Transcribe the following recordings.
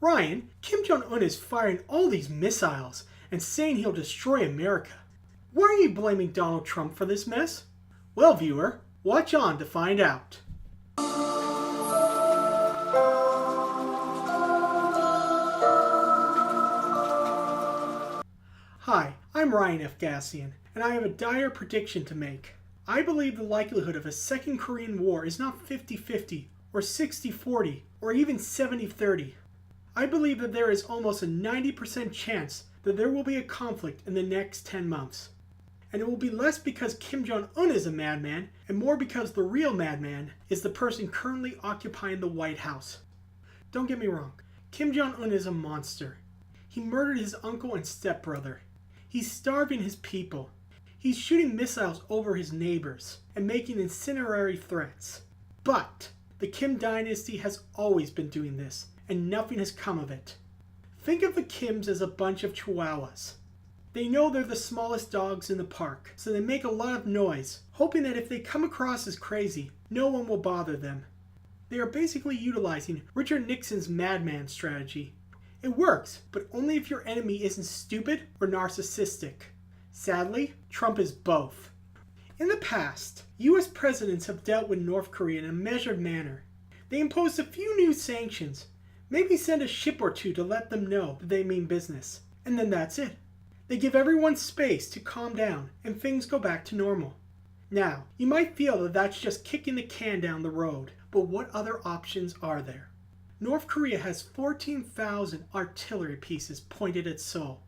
Ryan, Kim Jong-un is firing all these missiles and saying he'll destroy America. Why are you blaming Donald Trump for this mess? Well, viewer, watch on to find out. Hi, I'm Ryan F. Gassian, and I have a dire prediction to make. I believe the likelihood of a second Korean War is not 50-50, or 60-40, or even 70-30. I believe that there is almost a 90% chance that there will be a conflict in the next 10 months. And it will be less because Kim Jong-un is a madman, and more because the real madman is the person currently occupying the White House. Don't get me wrong, Kim Jong-un is a monster. He murdered his uncle and stepbrother. He's starving his people. He's shooting missiles over his neighbors and making incendiary threats. But the Kim dynasty has always been doing this, and nothing has come of it. Think of the Kims as a bunch of chihuahuas. They know they're the smallest dogs in the park, so they make a lot of noise, hoping that if they come across as crazy, no one will bother them. They are basically utilizing Richard Nixon's madman strategy. It works, but only if your enemy isn't stupid or narcissistic. Sadly, Trump is both. In the past, US presidents have dealt with North Korea in a measured manner. They imposed a few new sanctions, maybe send a ship or two to let them know that they mean business, and then that's it. They give everyone space to calm down and things go back to normal. Now, you might feel that that's just kicking the can down the road, but what other options are there? North Korea has 14,000 artillery pieces pointed at Seoul.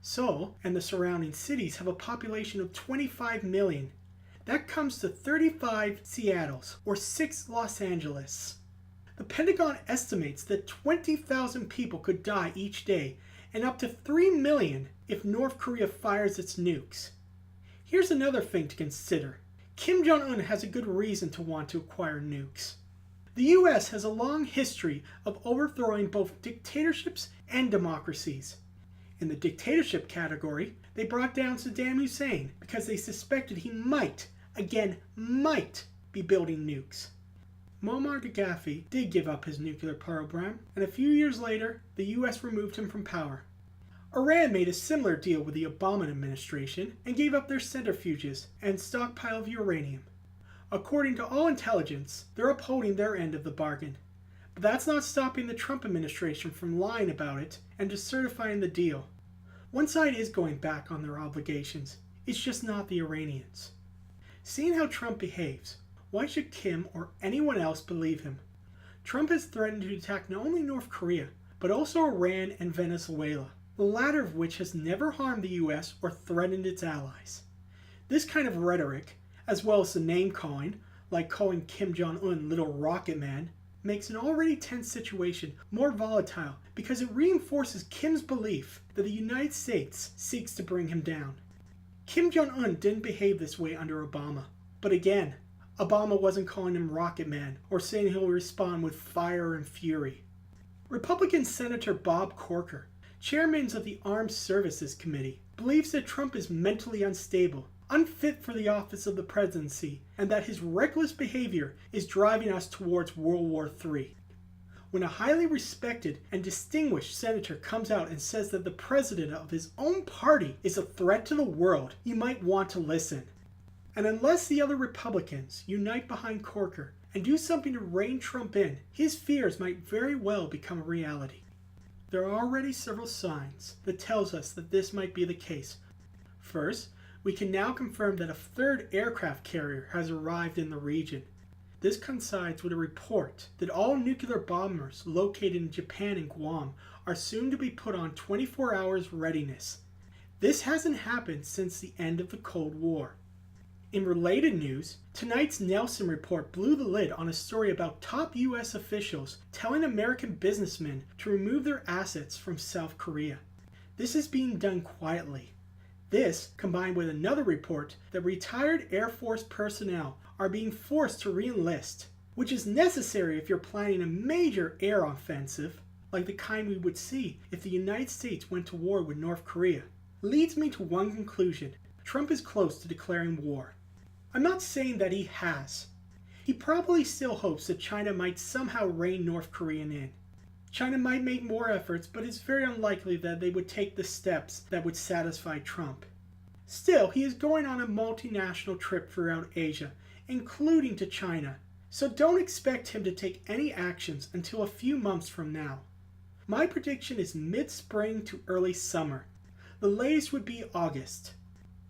Seoul and the surrounding cities have a population of 25 million. That comes to 35 Seattles or 6 Los Angeles. The Pentagon estimates that 20,000 people could die each day and up to 3 million if North Korea fires its nukes. Here's another thing to consider. Kim Jong-un has a good reason to want to acquire nukes. The US has a long history of overthrowing both dictatorships and democracies. In the dictatorship category, they brought down Saddam Hussein because they suspected he might, again might, be building nukes. Muammar Gaddafi did give up his nuclear program, and a few years later, the US removed him from power. Iran made a similar deal with the Obama administration and gave up their centrifuges and stockpile of uranium. According to all intelligence, they're upholding their end of the bargain. But that's not stopping the Trump administration from lying about it and just certifying the deal. One side is going back on their obligations. It's just not the Iranians. Seeing how Trump behaves, why should Kim or anyone else believe him? Trump has threatened to attack not only North Korea, but also Iran and Venezuela, the latter of which has never harmed the US or threatened its allies. This kind of rhetoric, as well as the name-calling, like calling Kim Jong-un Little Rocket Man, makes an already tense situation more volatile because it reinforces Kim's belief that the United States seeks to bring him down. Kim Jong-un didn't behave this way under Obama, but again, Obama wasn't calling him Rocket Man or saying he'll respond with fire and fury. Republican Senator Bob Corker, chairman of the Armed Services Committee, believes that Trump is mentally unstable, unfit for the office of the presidency, and that his reckless behavior is driving us towards World War III. When a highly respected and distinguished senator comes out and says that the president of his own party is a threat to the world, you might want to listen. And unless the other Republicans unite behind Corker and do something to rein Trump in, his fears might very well become a reality. There are already several signs that tells us that this might be the case. First, we can now confirm that a third aircraft carrier has arrived in the region. This coincides with a report that all nuclear bombers located in Japan and Guam are soon to be put on 24 hours readiness. This hasn't happened since the end of the Cold War. In related news, tonight's Nelson report blew the lid on a story about top US officials telling American businessmen to remove their assets from South Korea. This is being done quietly. This, combined with another report that retired Air Force personnel are being forced to re-enlist, which is necessary if you're planning a major air offensive, like the kind we would see if the United States went to war with North Korea, leads me to one conclusion: Trump is close to declaring war. I'm not saying that he has. He probably still hopes that China might somehow rein North Korea in. China might make more efforts, but it's very unlikely that they would take the steps that would satisfy Trump. Still, he is going on a multinational trip throughout Asia, including to China, so don't expect him to take any actions until a few months from now. My prediction is mid-spring to early summer. The latest would be August.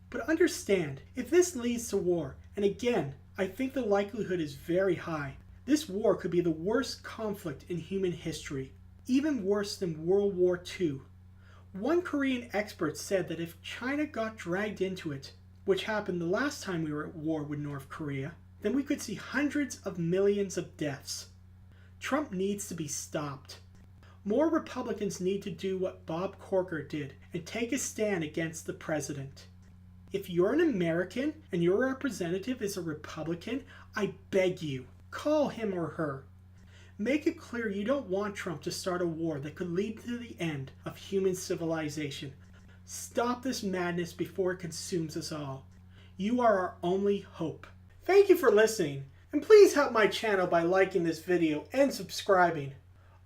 But understand, if this leads to war, and again, I think the likelihood is very high, this war could be the worst conflict in human history, even worse than World War II. One Korean expert said that if China got dragged into it, which happened the last time we were at war with North Korea, then we could see hundreds of millions of deaths. Trump needs to be stopped. More Republicans need to do what Bob Corker did and take a stand against the president. If you're an American and your representative is a Republican, I beg you, call him or her. Make it clear you don't want Trump to start a war that could lead to the end of human civilization. Stop this madness before it consumes us all. You are our only hope. Thank you for listening, and please help my channel by liking this video and subscribing.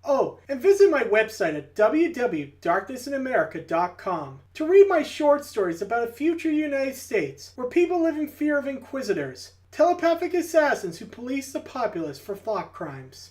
Oh, and visit my website at www.darknessinamerica.com to read my short stories about a future United States where people live in fear of inquisitors, telepathic assassins who police the populace for thought crimes.